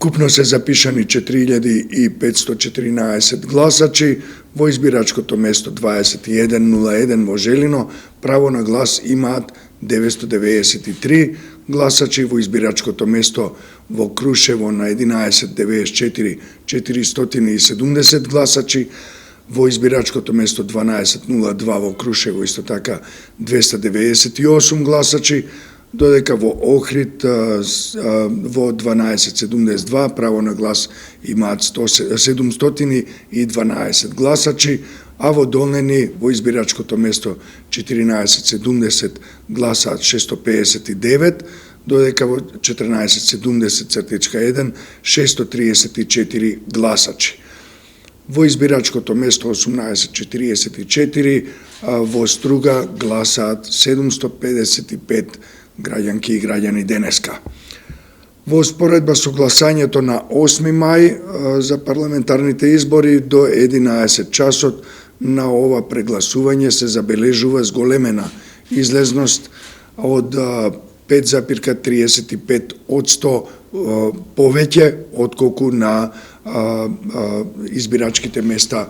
Вкупно се запишани 4514 гласачи, во избирачкото место 2101 во Желино право на глас имаат 993 гласачи, во избирачкото место во Крушево на 1194 470 гласачи, во избирачкото место 1202 во Крушево исто така 298 гласачи, додека во Охрид во 1272 право на глас имаат 712 гласачи, а во Долнени во избирачкото место 1470 гласаат 659, додека во 1470-1 634 гласачи. Во избирачкото место 1844 во Струга гласаат 755 граѓанки и граѓани денеска. Во споредба со гласањето на 8 мај за парламентарните избори до 11 часот на ова прегласување се забележува зголемена излезност од 5,35% повеќе отколку на избирачките места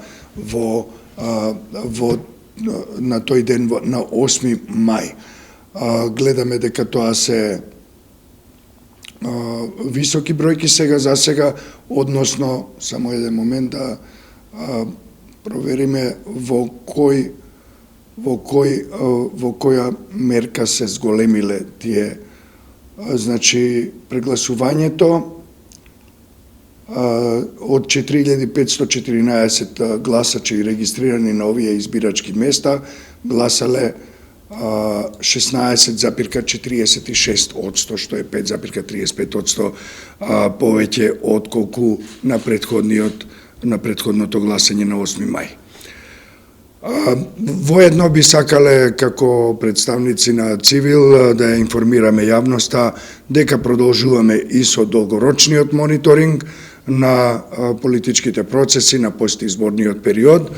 на тој ден на 8 мај. Гледаме дека тоа се високи бројки за сега, односно, само еден момент да провериме во која мерка се зголемиле тие. Значи, прегласувањето од 4514 гласачи регистрирани на овие избирачки места гласале 16,46%, што е 5,35% повеќе отколку на претходното гласање на 8 мај. Воедно би сакале како представници на Цивил да ја информираме јавноста дека продолжуваме и со долгорочниот мониторинг на политичките процеси на постизборниот период.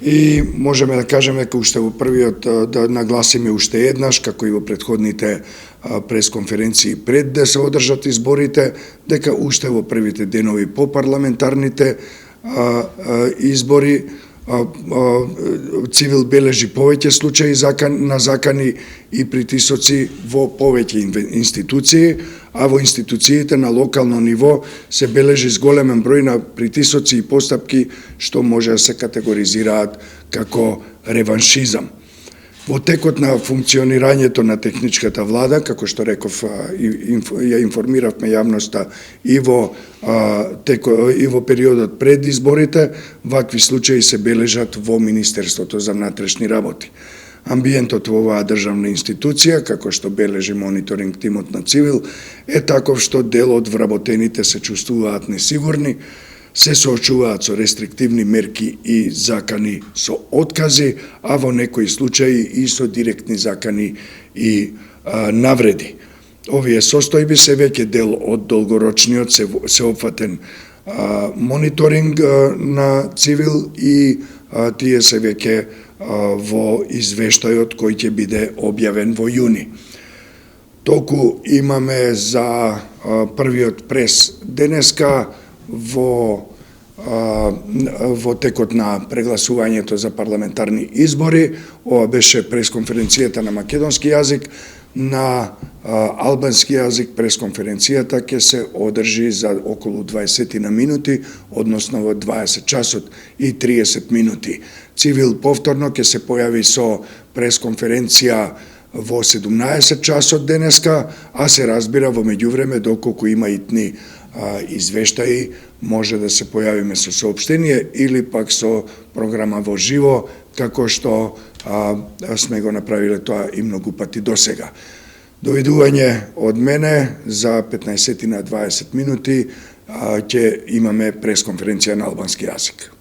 И можеме да кажеме дека уште во првиот, да нагласиме уште еднаш, како и во претходните пресконференции пред да се одржат изборите, дека уште во првите денови по парламентарните избори Цивил бележи повеќе случаи на закани и притисоци во повеќе институции, а во институциите на локално ниво се бележи зголемен број на притисоци и постапки што може да се категоризираат како реваншизам. Во текот на функционирањето на техничката влада, како што реков, ја информиравме јавноста и во периодот пред изборите, вакви случаи се бележат во Министерството за внатрешни работи. Амбиентот во оваа државна институција, како што бележи мониторинг тимот на Цивил, е таков што дел од вработените се чувствуваат несигурни, се соочуваат со рестриктивни мерки и закани со откази, а во некои случаи и со директни закани и навреди. Овие состојби се веќе дел од долгорочниот сеопфатен мониторинг на Цивил и тие се веќе во извештајот кој ќе биде објавен во јуни. Толку имаме за првиот прес денеска во текот на прегласувањето за парламентарни избори. Ова беше пресконференцијата на македонски јазик. На албански јазик пресконференцијата ќе се одржи за околу 20 минути, односно во 20 часот и 30 минути. Цивил повторно ќе се појави со пресконференција во 17 часот денеска, а се разбира во меѓувреме доколку има итни извештаи, може да се појавиме со соопштение или пак со програма во живо, како што сме го направиле тоа и многу пати досега. Довидување од мене за 15 на 20 минути ќе имаме пресконференција на албански јазик.